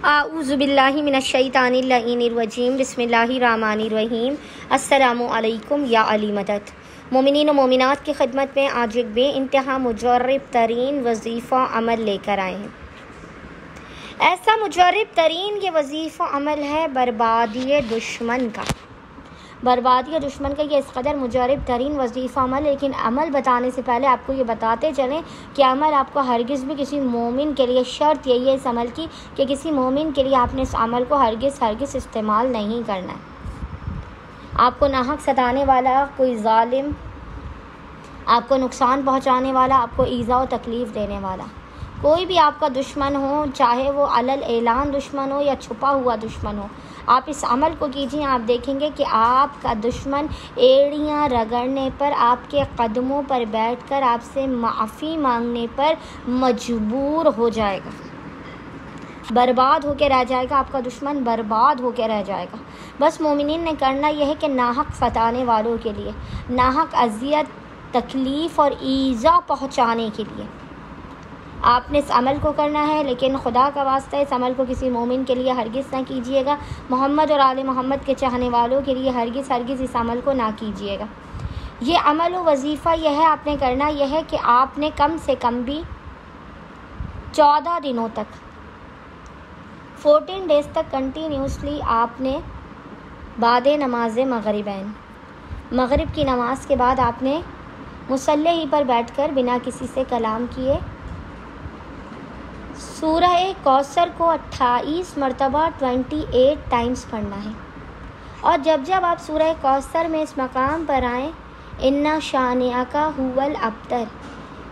आऊज़ुबिल्लाहि मिनश्शैतानिर्रजीम बिस्मिल्लाहिर्रहमानिर्रहीम। अस्सलामु अलैकुम या अली मदद। मोमिनीन व मोमिनात की खिदमत में आज एक बेइंतहा मुजर्रब तरीन वजीफ़ा अमल लेकर आए हैं। ऐसा मुजर्रब तरीन ये वजीफ़ा अमल है बर्बादी दुश्मन का। बर्बादी दुश्मन का ये इस कदर मुजर्रब तरीन वजीफ़ा अमल। लेकिन अमल बताने से पहले आपको ये बताते चलें कि अमल आपको हरगिज़ भी किसी मोमिन के लिए शर्त यही है इस अमल की कि किसी मोमिन के लिए आपने इस अमल को हरगिज़ इस्तेमाल नहीं करना है। आपको नाहक सताने वाला कोई ज़ालिम, आपको नुकसान पहुँचाने वाला, आपको ईज़ा और तकलीफ़ देने वाला कोई भी आपका दुश्मन हो, चाहे वो अलल ऐलान दुश्मन हो या छुपा हुआ दुश्मन हो, आप इस अमल को कीजिए। आप देखेंगे कि आपका दुश्मन एड़ियाँ रगड़ने पर, आपके कदमों पर बैठकर आपसे माफ़ी मांगने पर मजबूर हो जाएगा, बर्बाद होकर रह जाएगा। आपका दुश्मन बर्बाद होकर रह जाएगा। बस मोमिनीन ने करना यह है कि नाहक सताने वालों के लिए, नाहक अज़ियत, तकलीफ़ और ईज़ा पहुँचाने के लिए आपने इस अमल को करना है। लेकिन खुदा का वास्ता इस अमल को किसी मोमिन के लिए हरगिज़ ना कीजिएगा। मोहम्मद और आले मोहम्मद के चाहने वालों के लिए हरगिज़ इस अमल को ना कीजिएगा। ये अमल व वजीफ़ा यह है, आपने करना यह है कि आपने कम से कम भी 14 दिनों तक, 14 डेज़ तक कंटिन्यूसली आपने बाद नमाज मगरिबैन, मगरिब की नमाज के बाद आपने मुसल्ले ही पर बैठकर बिना किसी से कलाम किए सूरह कौसर को 28 मरतबा 28 टाइम्स पढ़ना है। और जब जब आप सूरह कौसर में इस मकाम पर आएँ, इन्ना शानिअका हुवल अब्तर,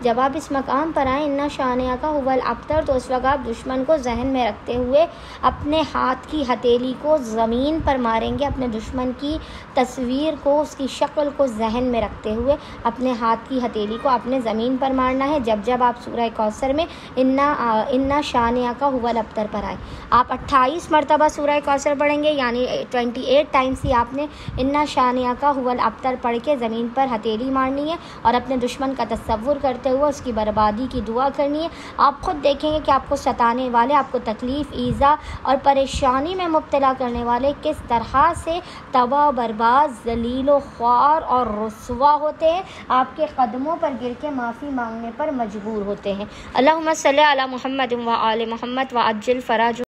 जब आप इस मकाम पर आएँ इन्ना शानिअका हुवल अब्तर, तो उस वक्त आप दुश्मन को जहन में रखते हुए अपने हाथ की हथेली को ज़मीन पर मारेंगे। अपने दुश्मन की तस्वीर को, उसकी शक्ल को जहन में रखते हुए अपने हाथ की हथेली को आपने ज़मीन पर मारना है। जब जब आप सूरह कौसर में इन्ना शानिअका हुवल अब्तर पर आए, आप 28 मरतबा सूरह कौसर पढ़ेंगे, यानी 28 टाइम्स ही आपने इन्ना शानिअका हुवल अब्तर पढ़ के ज़मीन पर हथेली मारनी है और अपने दुश्मन का तसव्वुर करते हुए उसकी बर्बादी की दुआ करनी है। आप खुद देखेंगे कि आपको सताने वाले, आपको तकलीफ़, ईज़ा और परेशानी में मुब्तला करने वाले किस तरह से तबाह, बर्बाद, ज़लील व ख्वार और रुस्वा होते हैं, आपके कदमों पर गिर के माफ़ी मांगने पर मजबूर होते हैं। अल्लाहुम्मा सल्ली अला मुहम्मद व आले मुहम्मद व अज्जिल फ़राज।